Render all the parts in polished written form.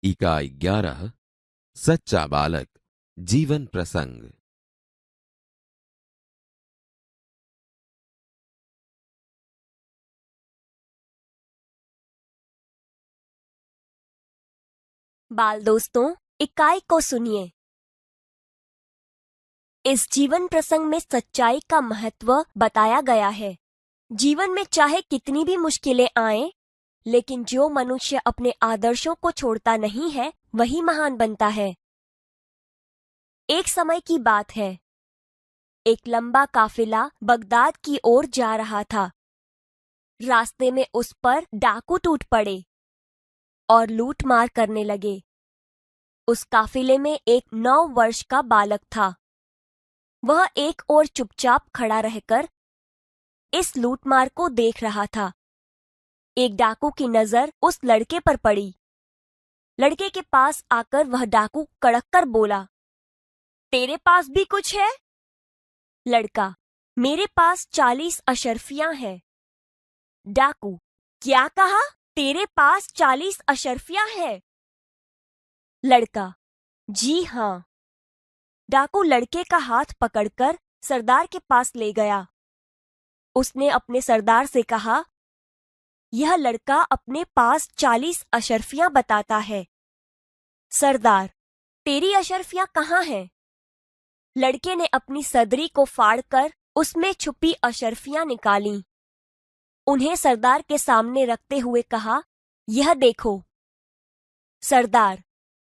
इकाई 11 सच्चा बालक जीवन प्रसंग। बाल दोस्तों, इकाई को सुनिए। इस जीवन प्रसंग में सच्चाई का महत्व बताया गया है। जीवन में चाहे कितनी भी मुश्किलें आएं, लेकिन जो मनुष्य अपने आदर्शों को छोड़ता नहीं है वही महान बनता है। एक समय की बात है। एक लंबा काफिला बगदाद की ओर जा रहा था। रास्ते में उस पर डाकू टूट पड़े और लूट मार करने लगे। उस काफिले में एक 9 वर्ष का बालक था। वह एक ओर चुपचाप खड़ा रहकर इस लूटमार को देख रहा था। एक डाकू की नजर उस लड़के पर पड़ी। लड़के के पास आकर वह डाकू कड़क कर बोला, तेरे पास भी कुछ है? लड़का, मेरे पास 40 अशर्फियां हैं। डाकू, क्या कहा? तेरे पास 40 अशर्फियां हैं? लड़का, जी हां। डाकू लड़के का हाथ पकड़कर सरदार के पास ले गया। उसने अपने सरदार से कहा, यह लड़का अपने पास 40 अशर्फियां बताता है। सरदार, तेरी अशर्फियां कहाँ हैं? लड़के ने अपनी सदरी को फाड़कर उसमें छुपी अशर्फियां निकालीं। उन्हें सरदार के सामने रखते हुए कहा, यह देखो। सरदार,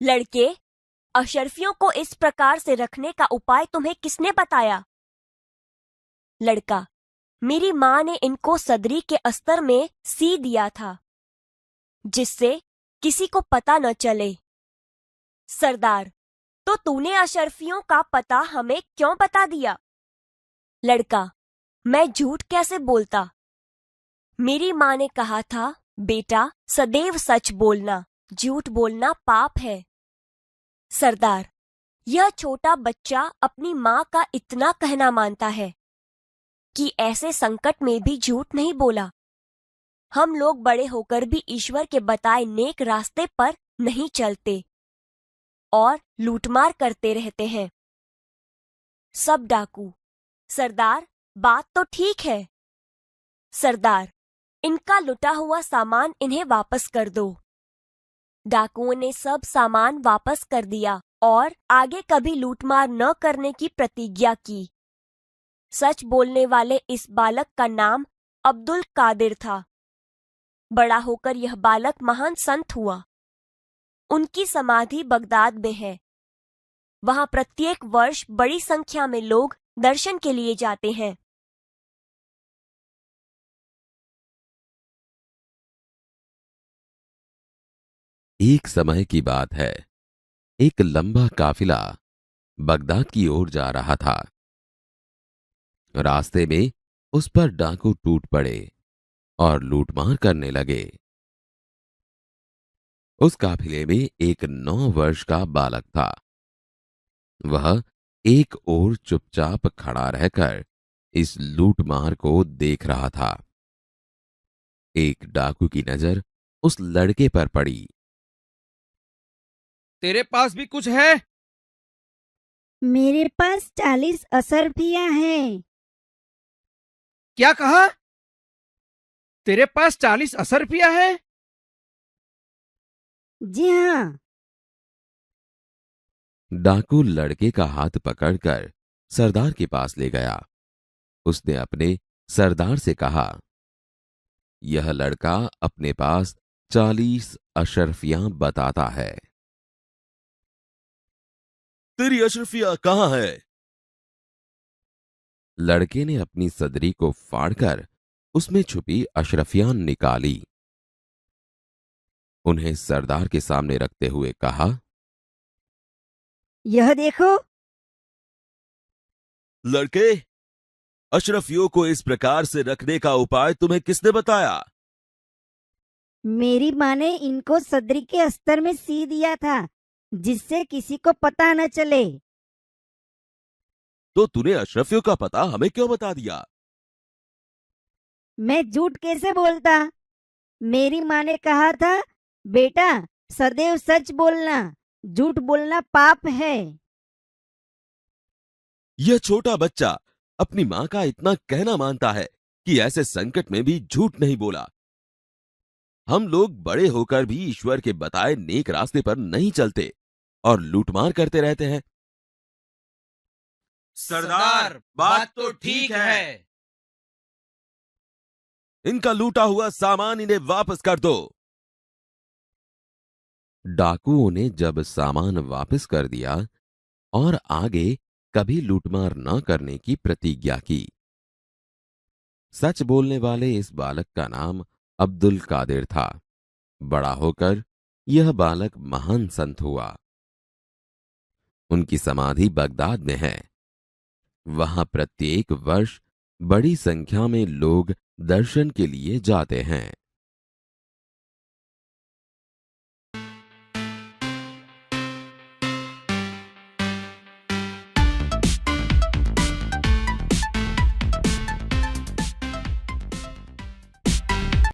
लड़के, अशर्फियों को इस प्रकार से रखने का उपाय तुम्हें किसने बताया? लड़का, मेरी मां ने इनको सदरी के अस्तर में सी दिया था, जिससे किसी को पता न चले। सरदार, तो तूने अशर्फियों का पता हमें क्यों बता दिया? लड़का, मैं झूठ कैसे बोलता? मेरी मां ने कहा था, बेटा, सदैव सच बोलना, झूठ बोलना पाप है। सरदार, यह छोटा बच्चा अपनी मां का इतना कहना मानता है कि ऐसे संकट में भी झूठ नहीं बोला। हम लोग बड़े होकर भी ईश्वर के बताए नेक रास्ते पर नहीं चलते और लूटमार करते रहते हैं। सब डाकू, सरदार, बात तो ठीक है। सरदार, इनका लुटा हुआ सामान इन्हें वापस कर दो। डाकुओं ने सब सामान वापस कर दिया और आगे कभी लूटमार न करने की प्रतिज्ञा की। सच बोलने वाले इस बालक का नाम अब्दुल कादिर था। बड़ा होकर यह बालक महान संत हुआ। उनकी समाधि बगदाद में है। वहां प्रत्येक वर्ष बड़ी संख्या में लोग दर्शन के लिए जाते हैं। एक समय की बात है। एक लंबा काफिला बगदाद की ओर जा रहा था। रास्ते में उस पर डाकू टूट पड़े और लूटमार करने लगे। उस काफिले में एक 9 वर्ष का बालक था। वह एक ओर चुपचाप खड़ा रहकर इस लूटमार को देख रहा था। एक डाकू की नजर उस लड़के पर पड़ी। तेरे पास भी कुछ है? मेरे पास 40 अशर्फियां हैं। क्या कहा? तेरे पास 40 अशर्फियां हैं? जी हाँ। डाकू लड़के का हाथ पकड़कर सरदार के पास ले गया। उसने अपने सरदार से कहा, यह लड़का अपने पास 40 अशर्फियां बताता है। तेरी अशर्फियां कहां है? लड़के ने अपनी सदरी को फाड़कर उसमें छुपी अशरफियां निकाली। उन्हें सरदार के सामने रखते हुए कहा, यह देखो। लड़के, अशरफियों को इस प्रकार से रखने का उपाय तुम्हें किसने बताया? मेरी माँ ने इनको सदरी के अस्तर में सी दिया था, जिससे किसी को पता न चले। तो तूने अशरफियों का पता हमें क्यों बता दिया? मैं झूठ कैसे बोलता? मेरी माँ ने कहा था, बेटा, सदैव सच बोलना, झूठ बोलना पाप है। यह छोटा बच्चा अपनी मां का इतना कहना मानता है कि ऐसे संकट में भी झूठ नहीं बोला। हम लोग बड़े होकर भी ईश्वर के बताए नेक रास्ते पर नहीं चलते और लूटमार करते रहते हैं। सरदार, बात तो ठीक है। इनका लूटा हुआ सामान इन्हें वापस कर दो। डाकुओं ने जब सामान वापस कर दिया और आगे कभी लूटमार न करने की प्रतिज्ञा की। सच बोलने वाले इस बालक का नाम अब्दुल कादिर था। बड़ा होकर यह बालक महान संत हुआ। उनकी समाधि बगदाद में है। वहां प्रत्येक वर्ष बड़ी संख्या में लोग दर्शन के लिए जाते हैं।